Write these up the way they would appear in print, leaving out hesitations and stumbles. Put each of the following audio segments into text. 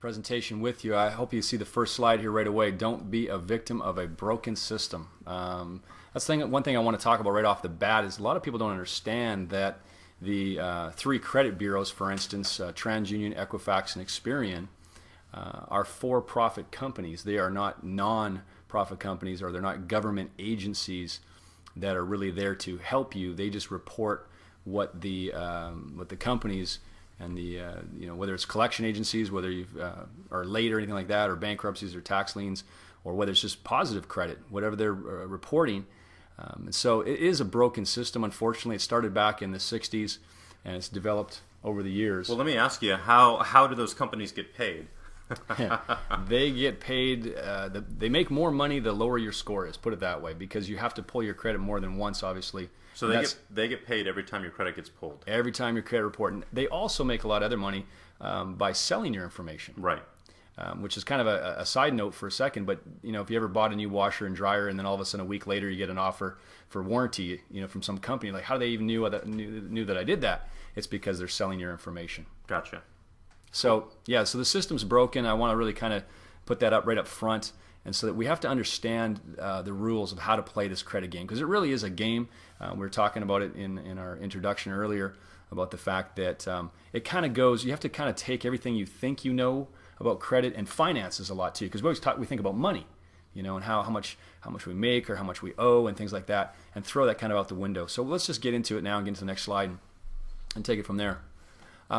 presentation with you. I hope you see the first slide here right away. Don't be a victim of a broken system. One thing I want to talk about right off the bat is a lot of people don't understand that the three credit bureaus, for instance, TransUnion, Equifax, and Experian, are for-profit companies. They are not non-profit companies, or they're not government agencies that are really there to help you. They just report what the companies and the whether it's collection agencies, whether you are late or anything like that, or bankruptcies or tax liens, or whether it's just positive credit, whatever they're reporting. And so it is a broken system. Unfortunately, it started back in the 60s and it's developed over the years. Well, let me ask you, how do those companies get paid? They get paid, they make more money the lower your score is, put it that way, because you have to pull your credit more than once, obviously. So they get paid every time your credit gets pulled? Every time your credit report. And they also make a lot of other money by selling your information. Right. Which is kind of a side note for a second, but if you ever bought a new washer and dryer and then all of a sudden a week later you get an offer for warranty, from some company, like how do they even knew that I did that? It's because they're selling your information. Gotcha. So so the system's broken. I want to really kind of put that up right up front, and so that we have to understand the rules of how to play this credit game, because it really is a game. We were talking about it in our introduction earlier about the fact that it kind of goes. You have to kind of take everything you think you know about credit and finances a lot too, because we think about money, and how much we make or how much we owe and things like that, and throw that kind of out the window. So let's just get into it now and get into the next slide and take it from there.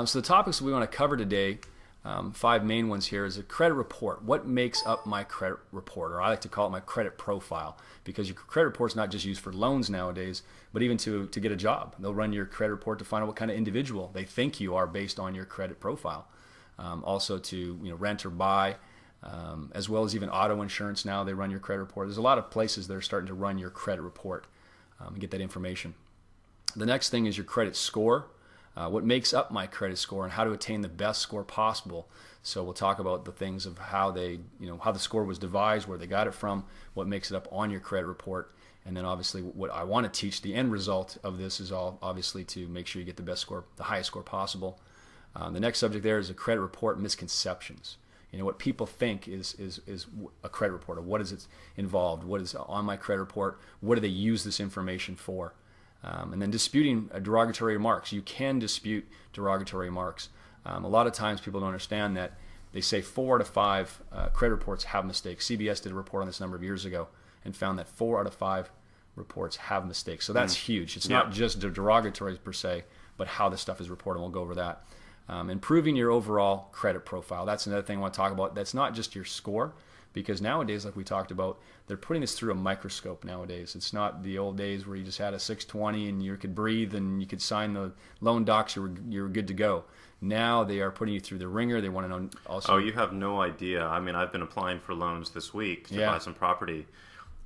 So the topics we want to cover today, 5 main ones here, is a credit report. What makes up my credit report? Or I like to call it my credit profile, because your credit report's not just used for loans nowadays, but even to get a job. They'll run your credit report to find out what kind of individual they think you are based on your credit profile. Also to rent or buy, as well as even auto insurance now, they run your credit report. There's a lot of places that are starting to run your credit report and get that information. The next thing is your credit score. What makes up my credit score and how to attain the best score possible. So we'll talk about the things of how how the score was devised, where they got it from, what makes it up on your credit report, and then obviously what I want to teach. The end result of this is all obviously to make sure you get the best score, the highest score possible. The next subject there is a credit report misconceptions. What people think is a credit report, or what is it involved, what is on my credit report, what do they use this information for. And then disputing derogatory remarks. You can dispute derogatory remarks. A lot of times people don't understand that they say 4 out of 5 credit reports have mistakes. CBS did a report on this a number of years ago and found that 4 out of 5 reports have mistakes. So that's huge. It's not just the derogatories per se, but how this stuff is reported. We'll go over that. Improving your overall credit profile. That's another thing I want to talk about. That's not just your score, because nowadays, like we talked about, they're putting this through a microscope nowadays. It's not the old days where you just had a 620 and you could breathe and you could sign the loan docs, you were good to go. Now they are putting you through the ringer. They want to know also. Oh, you have no idea. I mean, I've been applying for loans this week to buy some property,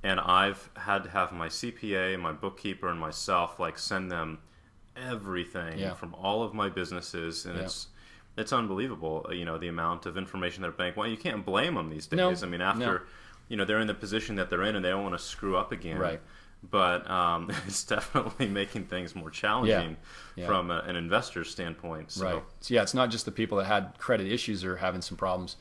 and I've had to have my CPA, my bookkeeper, and myself send them everything from all of my businesses, and it's unbelievable, the amount of information that a bank wants. You can't blame them these days. No, I mean, after they're in the position that they're in and they don't want to screw up again. Right. But it's definitely making things more challenging from an investor's standpoint. So. Right. So it's not just the people that had credit issues that are having some problems.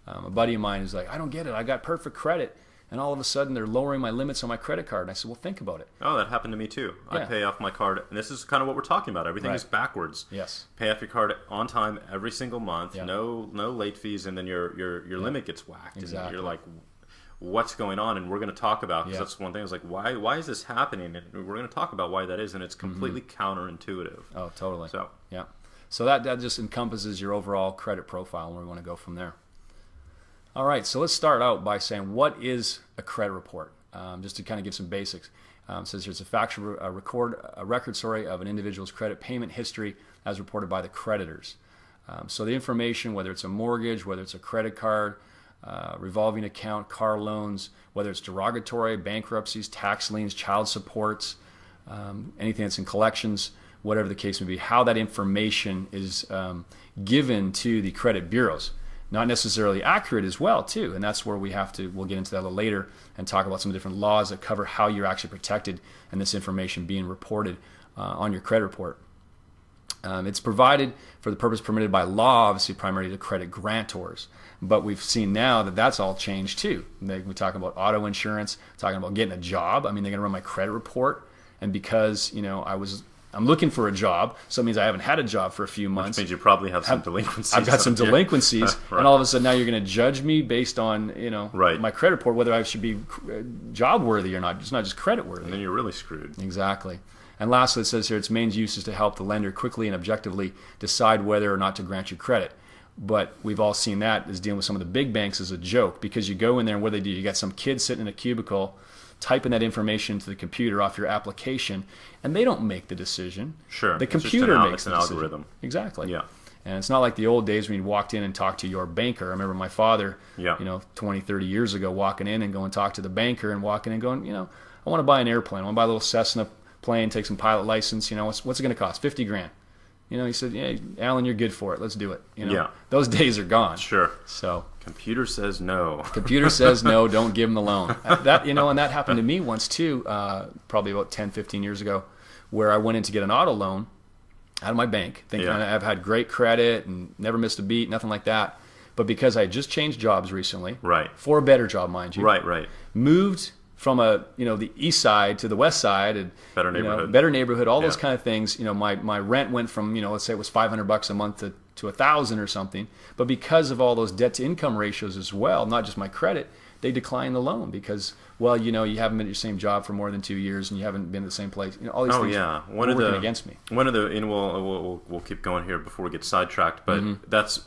A buddy of mine is like, I don't get it. I got perfect credit, and all of a sudden they're lowering my limits on my credit card. And I said, well, think about it. Oh, that happened to me too. I pay off my card, and this is kind of what we're talking about. Everything is backwards. Yes. Pay off your card on time every single month. Yeah. No late fees, and then your limit gets whacked. Exactly. And you're like, what's going on? And we're going to talk about, because that's one thing. I was like, why is this happening? And we're going to talk about why that is, and it's completely counterintuitive. Oh, totally. So So that just encompasses your overall credit profile, and we want to go from there. All right, so let's start out by saying, what is a credit report? Just to kind of give some basics. It says here it's a factual record of an individual's credit payment history as reported by the creditors. So the information, whether it's a mortgage, whether it's a credit card, revolving account, car loans, whether it's derogatory, bankruptcies, tax liens, child supports, anything that's in collections, whatever the case may be, how that information is given to the credit bureaus. Not necessarily accurate as well, too, and that's where we'll get into that a little later and talk about some of the different laws that cover how you're actually protected and this information being reported on your credit report. It's provided for the purpose permitted by law, obviously primarily to credit grantors. But we've seen now that that's all changed too. We're talking about auto insurance, talking about getting a job. I mean, they're going to run my credit report. And because, I'm looking for a job, so it means I haven't had a job for a few months. Which means you probably have some delinquencies. I've got some delinquencies, right. And all of a sudden now you're going to judge me based on right. my credit report, whether I should be job worthy or not. It's not just credit worthy. And then you're really screwed. Exactly. And lastly, it says here its main use is to help the lender quickly and objectively decide whether or not to grant you credit. But we've all seen that as dealing with some of the big banks as a joke, because you go in there and what do they do? You got some kid sitting in a cubicle typing that information into the computer off your application, and they don't make the decision. Sure. The computer makes the decision. It's an algorithm. Exactly. Yeah. And it's not like the old days when you walked in and talked to your banker. I remember my father, 20, 30 years ago, walking in and going to talk to the banker and walking in and going, I want to buy an airplane. I want to buy a little Cessna plane, take some pilot license. What's it going to cost? $50,000. He said, "Yeah, Alan, you're good for it. Let's do it." Yeah. Those days are gone. Sure. So computer says no. Computer says no. Don't give them the loan. That and that happened to me once too. Probably about 10, 15 years ago, where I went in to get an auto loan out of my bank, thinking I've had great credit and never missed a beat, nothing like that. But because I had just changed jobs recently, right, for a better job, mind you, right, moved from the east side to the west side, and better neighborhood, all those kind of things. My rent went from let's say it was $500 a month to $1,000 or something. But because of all those debt to income ratios as well, not just my credit, they declined the loan because you haven't been at your same job for more than 2 years and you haven't been at the same place. All these things were working against me. One of the we'll keep going here before we get sidetracked, but that's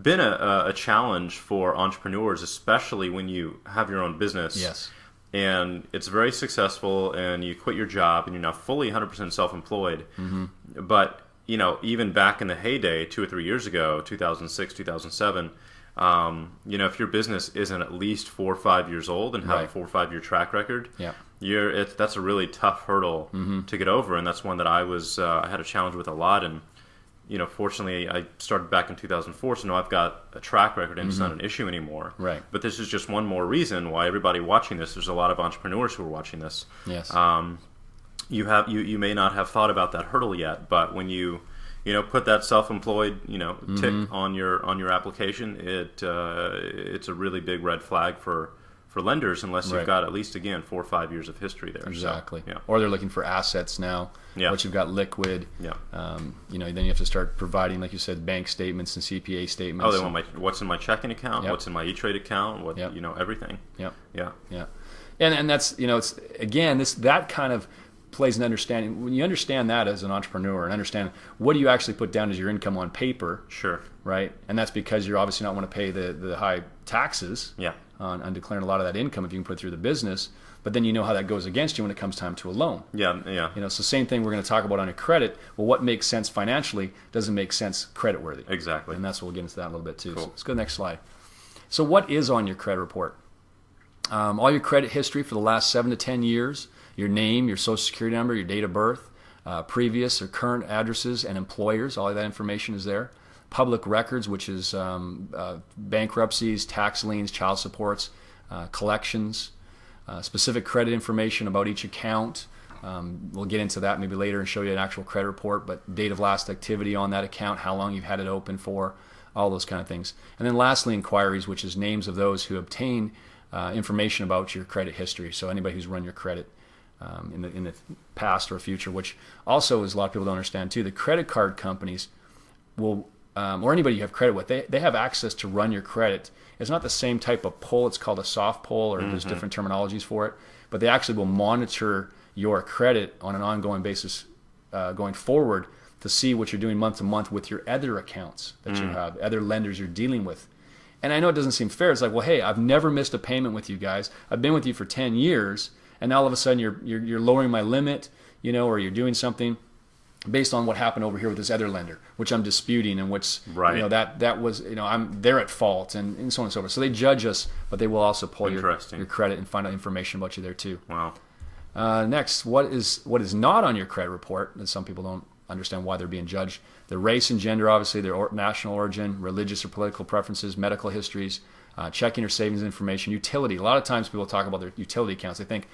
been a challenge for entrepreneurs, especially when you have your own business. Yes. And it's very successful, and you quit your job, and you're now fully 100% self-employed. Mm-hmm. But, even back in the heyday, 2 or 3 years ago, 2006, 2007, if your business isn't at least 4 or 5 years old and have a 4 or 5 year track record, that's a really tough hurdle to get over. And that's one that I had a challenge with a lot. And fortunately, I started back in 2004, so now I've got a track record, and it's not an issue anymore. Right. But this is just one more reason why everybody watching this, there's a lot of entrepreneurs who are watching this. Yes. You may not have thought about that hurdle yet, but when you put that self-employed tick on your application, it's a really big red flag for lenders unless you've got at least 4 or 5 years of history there. Exactly. So, Or they're looking for assets now. Yeah. Once you've got liquid, then you have to start providing, like you said, bank statements and CPA statements. Oh, they want what's in my checking account, what's in my E-Trade account, everything. Yep. Yeah. And that's it's again that kind of plays an understanding. When you understand that as an entrepreneur and understand what do you actually put down as your income on paper. Sure. Right. And that's because you're obviously not want to pay the high taxes. Yeah. On declaring a lot of that income if you can put it through the business, but then how that goes against you when it comes time to a loan. Yeah. So same thing we're going to talk about on a credit. Well, what makes sense financially doesn't make sense credit worthy. Exactly. And that's what we'll get into that a little bit too. Cool. So let's go to the next slide. So what is on your credit report? All your credit history for the last 7 to 10 years, your name, your social security number, your date of birth, previous or current addresses and employers, all of that information is there. Public records, which is bankruptcies, tax liens, child supports, collections, specific credit information about each account. We'll get into that maybe later and show you an actual credit report, but date of last activity on that account, how long you've had it open for, all those kind of things. And then lastly, inquiries, which is names of those who obtain information about your credit history. So anybody who's run your credit in the past or future, which also is a lot of people don't understand too. The credit card companies will or anybody you have credit with, they have access to run your credit. It's not the same type of pull. It's called a soft pull, or there's different terminologies for it. But they actually will monitor your credit on an ongoing basis going forward to see what you're doing month to month with your other accounts that you have, other lenders you're dealing with. And I know it doesn't seem fair. It's like, well, hey, I've never missed a payment with you guys. I've been with you for 10 years, and now all of a sudden you're lowering my limit, or you're doing something based on what happened over here with this other lender, which I'm disputing, and which that was they're at fault, and so on and so forth. So they judge us, but they will also pull your credit and find out information about you there too. Wow. Next, what is not on your credit report, and some people don't understand why they're being judged. Their race and gender, obviously, their national origin, religious or political preferences, medical histories, checking or savings information, utility. A lot of times people talk about their utility accounts. They think,